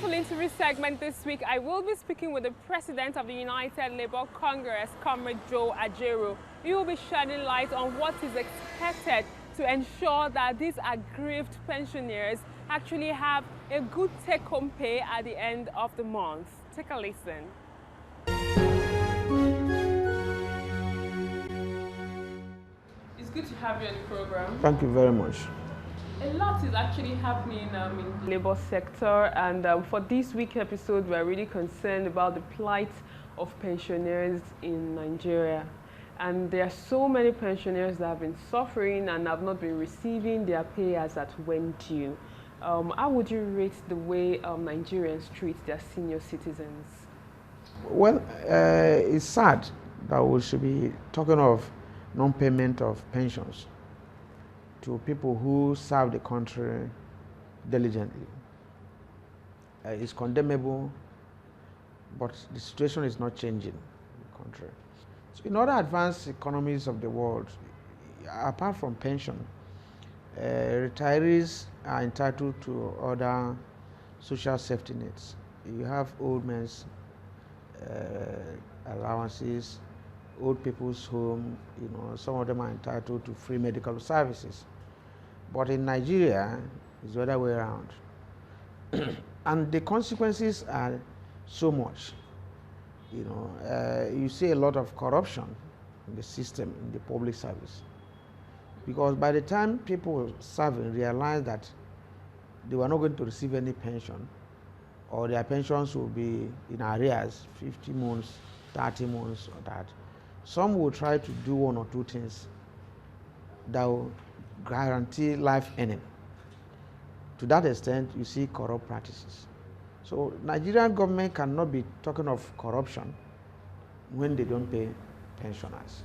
supplementary segment this week, I will be speaking with the President of the United Labour Congress, Comrade Joe Ajaero. He will be shedding light on what is expected to ensure that these aggrieved pensioners actually have a good take-home pay at the end of the month. Take a listen. It's good to have you on the program. Thank you very much. A lot is actually happening in the labor sector, and for this week's episode, we're really concerned about the plight of pensioners in Nigeria. And there are so many pensioners that have been suffering and have not been receiving their pay as at when due. How would you rate the way Nigerians treat their senior citizens? Well, it's sad that we should be talking of non-payment of pensions to people who serve the country diligently. It's condemnable, but the situation is not changing in the country. So in other advanced economies of the world, apart from pension, retirees are entitled to other social safety nets. You have old men's allowances, old people's home, some of them are entitled to free medical services. But in Nigeria, it's the other way around. And the consequences are so much. You see a lot of corruption in the system, in the public service. Because by the time people serving realize that they were not going to receive any pension, or their pensions will be in arrears, 50 months, 30 months, or that, some will try to do one or two things that will guarantee life earning. To that extent, you see corrupt practices. So Nigerian government cannot be talking of corruption when they don't pay pensioners.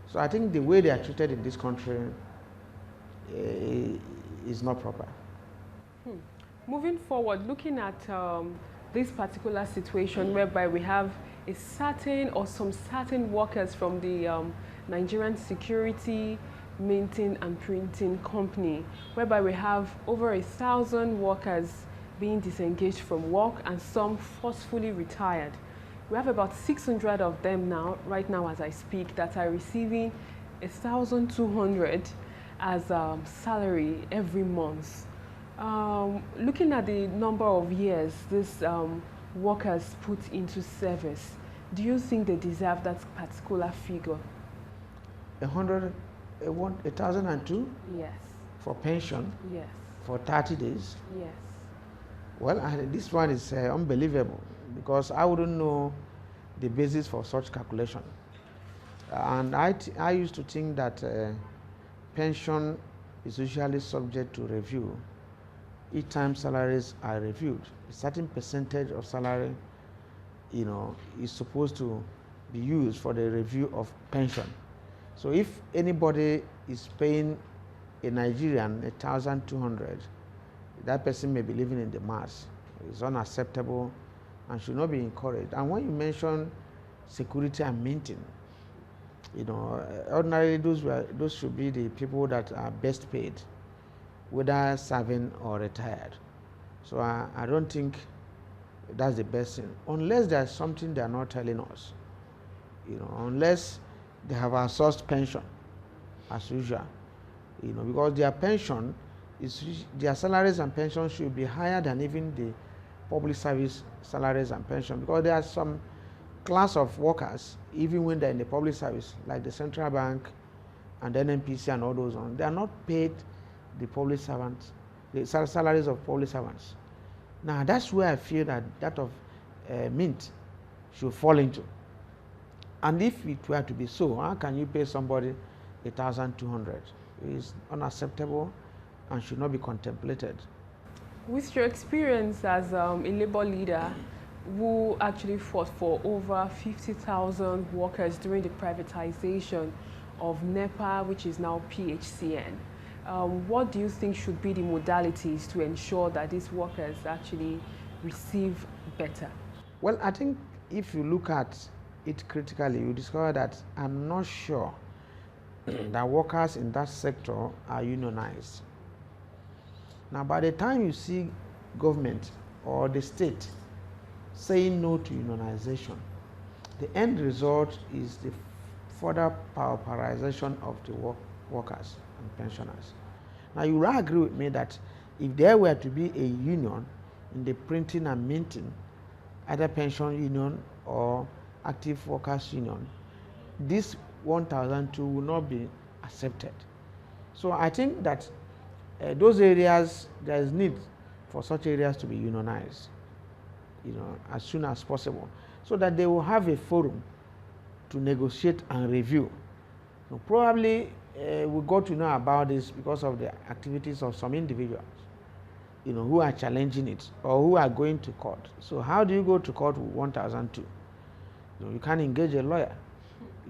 So I think the way they are treated in this country is not proper. Moving forward, looking at this particular situation whereby we have a certain or some certain workers from the Nigerian security, minting and printing company, whereby we have over 1,000 workers being disengaged from work and some forcefully retired. We have about 600 of them now, right now as I speak, that are receiving 1,200 as salary every month. Looking at the number of years these workers put into service, do you think they deserve that particular figure? 1,002? Yes. For pension? Yes. For 30 days? Yes. Well, this one is unbelievable, because I wouldn't know the basis for such calculation. And I used to think that pension is usually subject to review each time salaries are reviewed. A certain percentage of salary, is supposed to be used for the review of pension. So if anybody is paying a Nigerian 1,200, that person may be living in the mass. It's unacceptable and should not be encouraged. And when you mention security and minting, ordinarily those should be the people that are best paid, whether serving or retired. So I don't think that's the best thing, unless there's something they're not telling us. Unless they have outsourced pension as usual, because their pension their salaries and pensions should be higher than even the public service salaries and pension, because there are some class of workers, even when they're in the public service, like the central bank and NNPC and all those on, they are not paid the public servants, the salaries of public servants. Now that's where I feel that of mint should fall into. And if it were to be so, how can you pay somebody 1,200? It is unacceptable and should not be contemplated. With your experience as a labor leader who actually fought for over 50,000 workers during the privatization of NEPA, which is now PHCN, what do you think should be the modalities to ensure that these workers actually receive better? Well, I think if you look at it critically, you discover that I'm not sure that workers in that sector are unionized. Now, by the time you see government or the state saying no to unionization, the end result is the further pauperization of the workers and pensioners. Now, you will agree with me that if there were to be a union in the printing and minting, either pension union or active workers union, this 1,002 will not be accepted. So I think that those areas, there is need for such areas to be unionized, as soon as possible, so that they will have a forum to negotiate and review. So probably we got to know about this because of the activities of some individuals, who are challenging it or who are going to court. So how do you go to court with 1,002? You can't engage a lawyer.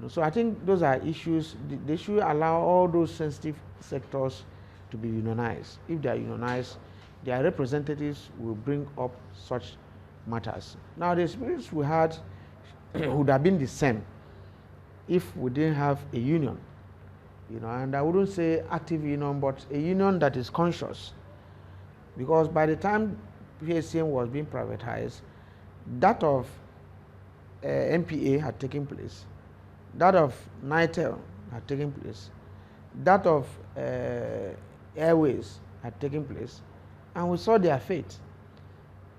So I think those are issues. They should allow all those sensitive sectors to be unionized. If they are unionized, their representatives will bring up such matters. Now, the experience we had would have been the same if we didn't have a union, and I wouldn't say active union, but a union that is conscious. Because by the time PHCN was being privatized, that of MPA had taken place, that of NITEL had taken place, that of Airways had taken place, and we saw their fate.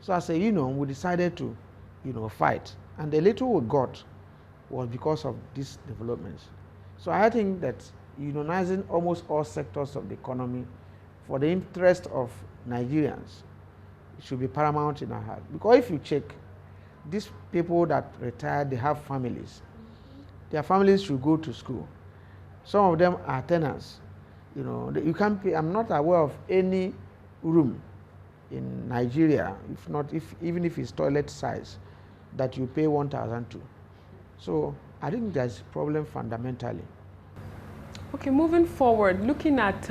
So as a union, we decided to, fight, and the little we got was because of these developments. So I think that unionizing almost all sectors of the economy for the interest of Nigerians should be paramount in our heart. Because if you check, these people that retired, they have families. Their families should go to school. Some of them are tenants. You can't pay. I'm not aware of any room in Nigeria, even if it's toilet size, that you pay 1,002. So I think there's a problem fundamentally. Okay, moving forward, looking at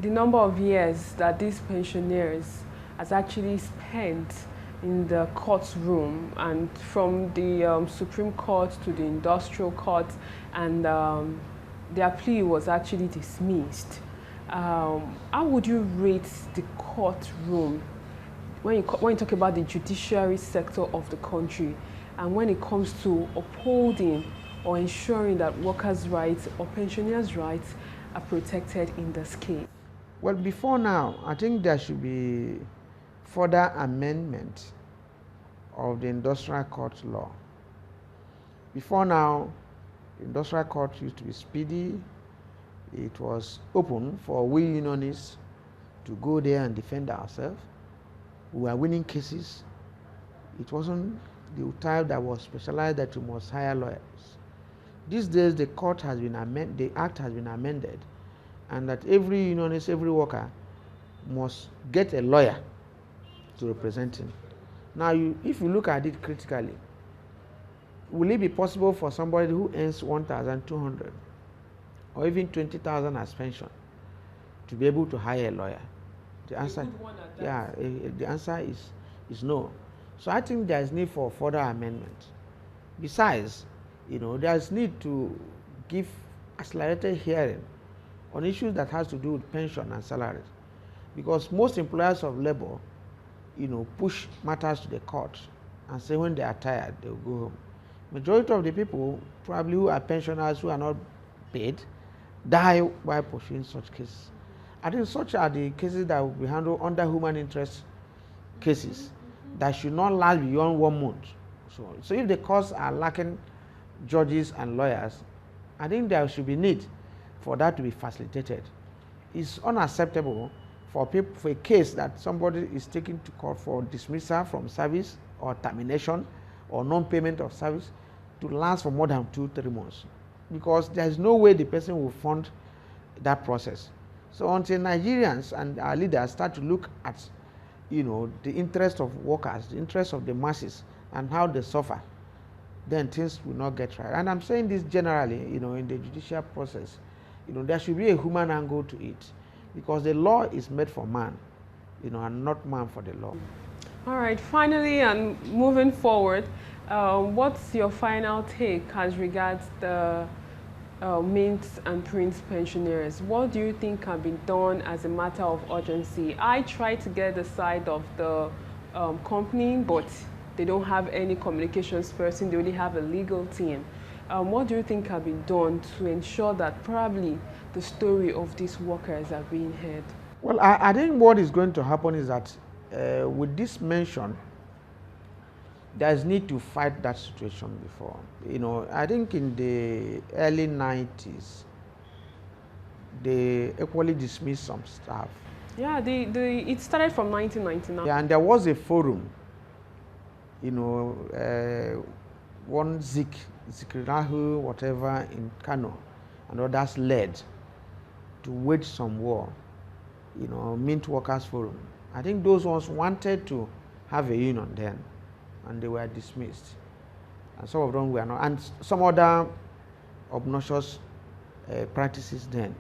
the number of years that these pensioners has actually spent in the courtroom, and from the Supreme Court to the Industrial Court, and their plea was actually dismissed. How would you rate the courtroom when you talk about the judiciary sector of the country, and when it comes to upholding or ensuring that workers' rights or pensioners' rights are protected in this case? Well, before now, I think there should be further amendment of the industrial court law. Before now, the industrial court used to be speedy. It was open for we unionists to go there and defend ourselves. We were winning cases. It wasn't the type that was specialized that you must hire lawyers. These days, the court has been amended, the act has been amended, and that every unionist, every worker must get a lawyer to represent him. Now, if you look at it critically, will it be possible for somebody who earns 1,200 or even 20,000 as pension to be able to hire a lawyer? The answer, the answer is no. So I think there is need for further amendment. Besides, there is need to give accelerated hearing on issues that has to do with pension and salaries, because most employers of labor, push matters to the court and say when they are tired, they will go home. Majority of the people, probably who are pensioners who are not paid, die while pursuing such cases. I think such are the cases that will be handled under human interest cases that should not last beyond 1 month. So if the courts are lacking judges and lawyers, I think there should be need for that to be facilitated. It's unacceptable for a case that somebody is taken to court for dismissal from service or termination or non-payment of service to last for more than 2-3 months, because there is no way the person will fund that process. So until Nigerians and our leaders start to look at, the interest of workers, the interest of the masses, and how they suffer, then things will not get right. And I'm saying this generally, in the judicial process, there should be a human angle to it, because the law is made for man, and not man for the law. All right, finally, and moving forward, what's your final take as regards the mint and print pensioners? What do you think can be done as a matter of urgency? I try to get the side of the company, but they don't have any communications person, they only have a legal team. What do you think can be done to ensure that probably the story of these workers are being heard? Well, I think what is going to happen is that with this mention, there's need to fight that situation before. You know, I think in the early 90s, they equally dismissed some staff. Yeah, it started from 1999. Yeah, and there was a forum, you know, one Zikrinahu, whatever, in Kano, and others led to wage some war, you know, Mint Workers Forum. I think those ones wanted to have a union then, and they were dismissed. And some of them were not, and some other obnoxious practices then.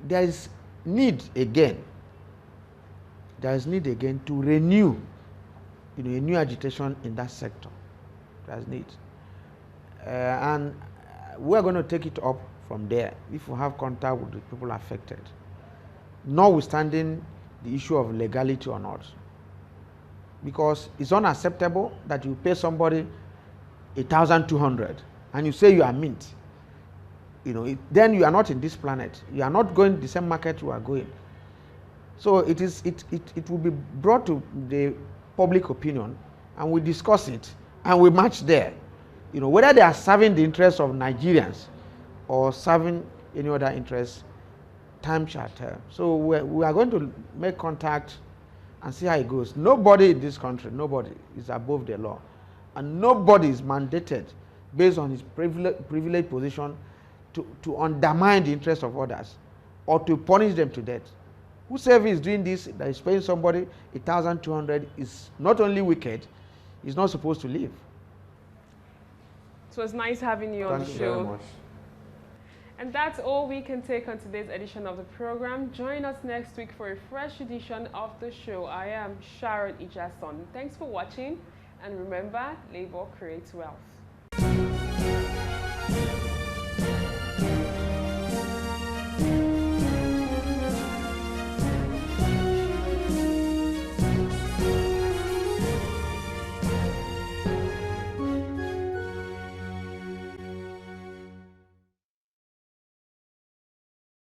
There is need again. There is need again to renew, you know, a new agitation in that sector. There's need, and we are going to take it up from there if we have contact with the people affected, notwithstanding the issue of legality or not, because it's unacceptable that you pay somebody 1,200 and you say you are Mint. You know, then you are not in this planet. You are not going the same market you are going. So it will be brought to the public opinion, and we discuss it, and we match there. You know, whether they are serving the interests of Nigerians or serving any other interests, time shall tell. So we are going to make contact and see how it goes. Nobody in this country, nobody is above the law, and nobody is mandated based on his privileged position to undermine the interests of others or to punish them to death. Whoever is doing this, that is paying somebody 1,200, is not only wicked, is not supposed to live. So it's nice having you on the show. Thank you very much. And that's all we can take on today's edition of the program. Join us next week for a fresh edition of the show. I am Sharon Ijason. Thanks for watching, and remember, labor creates wealth.